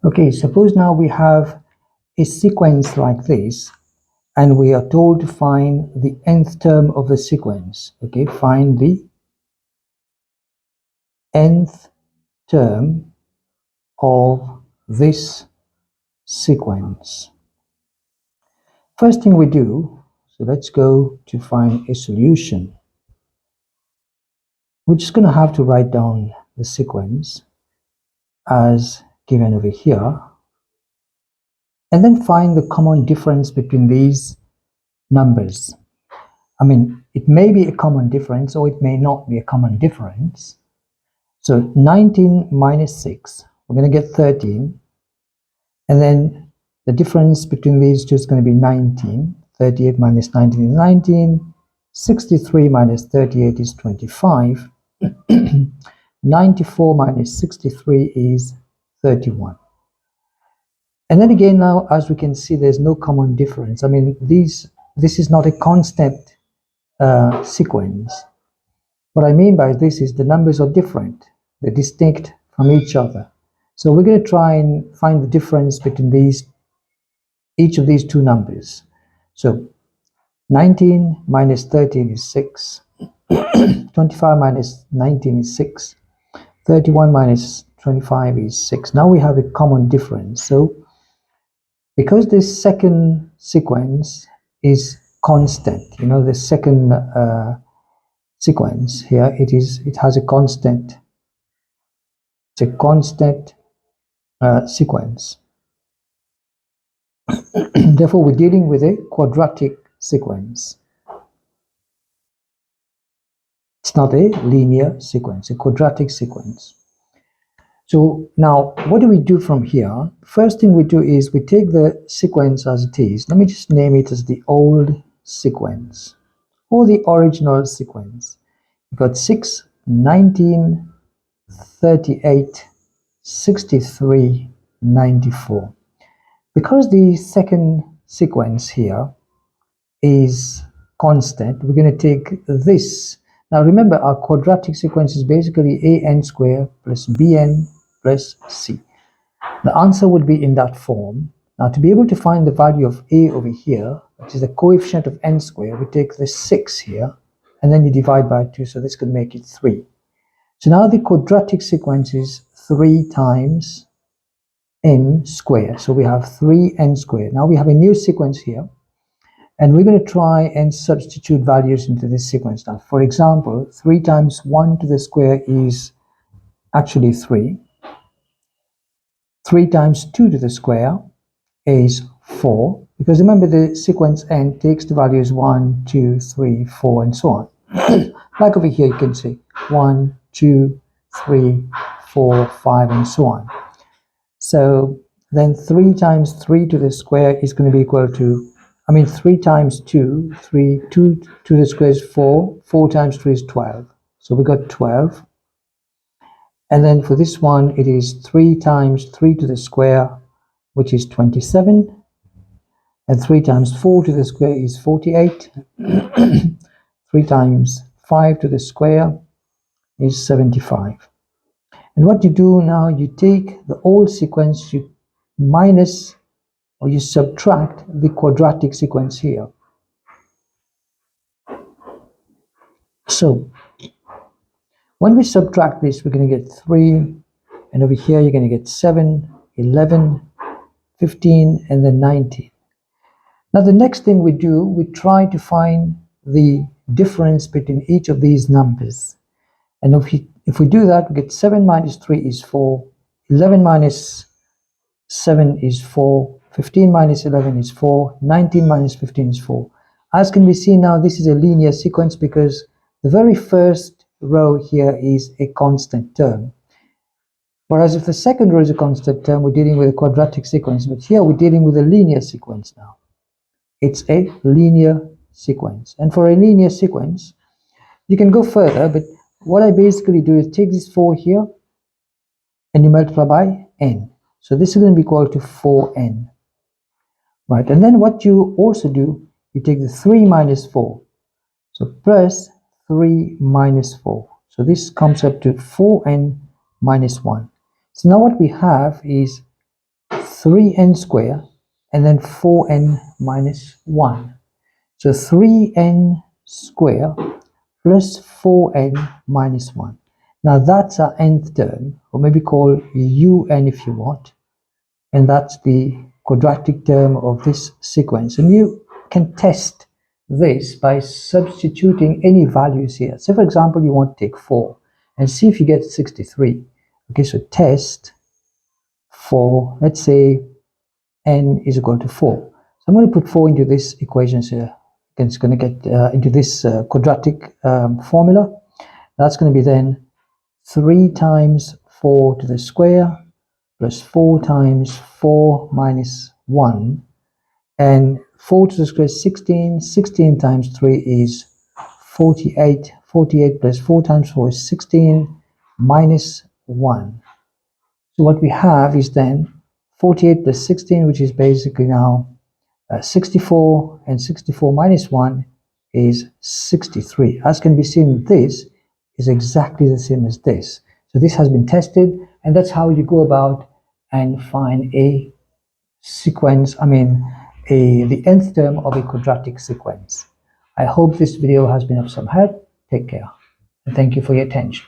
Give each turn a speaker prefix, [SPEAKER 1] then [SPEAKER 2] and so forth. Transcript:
[SPEAKER 1] Okay, suppose now we have a sequence like this, and we are told to find the nth term of the sequence. Okay, find the nth term of this sequence. First thing we do, so let's go to find a solution. We're just going to have to write down the sequence as given over here, and then find the common difference between these numbers. I mean, it may be a common difference or it may not be a common difference. So 19 minus 6, we're going to get 13. And then the difference between these two is going to be 19. 38 minus 19 is 19. 63 minus 38 is 25. 94 minus 63 is 31. And then again, now, as we can see, there's no common difference. I mean, this is not a constant sequence. What I mean by this is the numbers are different. They're distinct from each other. So we're going to try and find the difference between each of these two numbers. So 19 minus 13 is 6. 25 minus 19 is 6. 31 minus 25 is 6. Now we have a common difference. So because this second sequence is constant, the second sequence here, it has a constant. It's a constant sequence. Therefore, we're dealing with a quadratic sequence. It's not a linear sequence, a quadratic sequence. So now, what do we do from here? First thing we do is we take the sequence as it is. Let me just name it as the old sequence or the original sequence. We've got 6, 19, 38, 63, 94. Because the second sequence here is constant, we're going to take this. Now remember, our quadratic sequence is basically an squared plus bn plus c. The answer would be in that form. Now to be able to find the value of a over here, which is the coefficient of n squared, we take the 6 here, and then you divide by 2, so this could make it 3. So now the quadratic sequence is 3 times n squared. So we have 3n squared. Now we have a new sequence here, and we're going to try and substitute values into this sequence. Now, for example, 3 times 1 to the square is actually 3. 3 times 2 to the square is 4, because remember the sequence n takes the values 1, 2, 3, 4, and so on. Like over here, you can see 1, 2, 3, 4, 5, and so on. So then 3 times 3 to the square is going to be equal to, 3 times 2, 2 to the square is 4, 4 times 3 is 12. So we got 12. And then for this one, it is 3 times 3 to the square, which is 27. And 3 times 4 to the square is 48. 3 times 5 to the square is 75. And what you do now, you take the old sequence, you minus or you subtract the quadratic sequence here. So when we subtract this, we're going to get 3, and over here you're going to get 7, 11, 15, and then 19. Now the next thing we do, we try to find the difference between each of these numbers. And if we do that, we get 7 minus 3 is 4, 11 minus 7 is 4, 15 minus 11 is 4, 19 minus 15 is 4. As can be seen now, this is a linear sequence because the very first row here is a constant term. Whereas if the second row is a constant term, we're dealing with a quadratic sequence, but here we're dealing with a linear sequence now. It's a linear sequence. And for a linear sequence, you can go further, but what I basically do is take this 4 here and you multiply by n. So this is going to be equal to 4n. Right, and then what you also do, you take the 3 minus 4. So plus 3 minus 4. So this comes up to 4n minus 1. So now what we have is 3n squared, and then 4n minus 1. So 3n squared plus 4n minus 1. Now that's our nth term, or maybe call un if you want, and that's the quadratic term of this sequence. And you can test this by substituting any values here. So for example, you want to take 4 and see if you get 63. Okay, so test for, let's say, n is equal to 4. So I'm going to put 4 into this equation here. It's going to get into this quadratic formula. That's going to be then 3 times 4 to the square plus 4 times 4 minus 1. And 4 to the square is 16. 16 times 3 is 48. 48 plus 4 times 4 is 16 minus 1. So what we have is then 48 plus 16, which is basically now 64, and 64 minus 1 is 63. As can be seen, this is exactly the same as this. So this has been tested, and that's how you go about and find a sequence, the nth term of a quadratic sequence. I hope this video has been of some help. Take care, and thank you for your attention.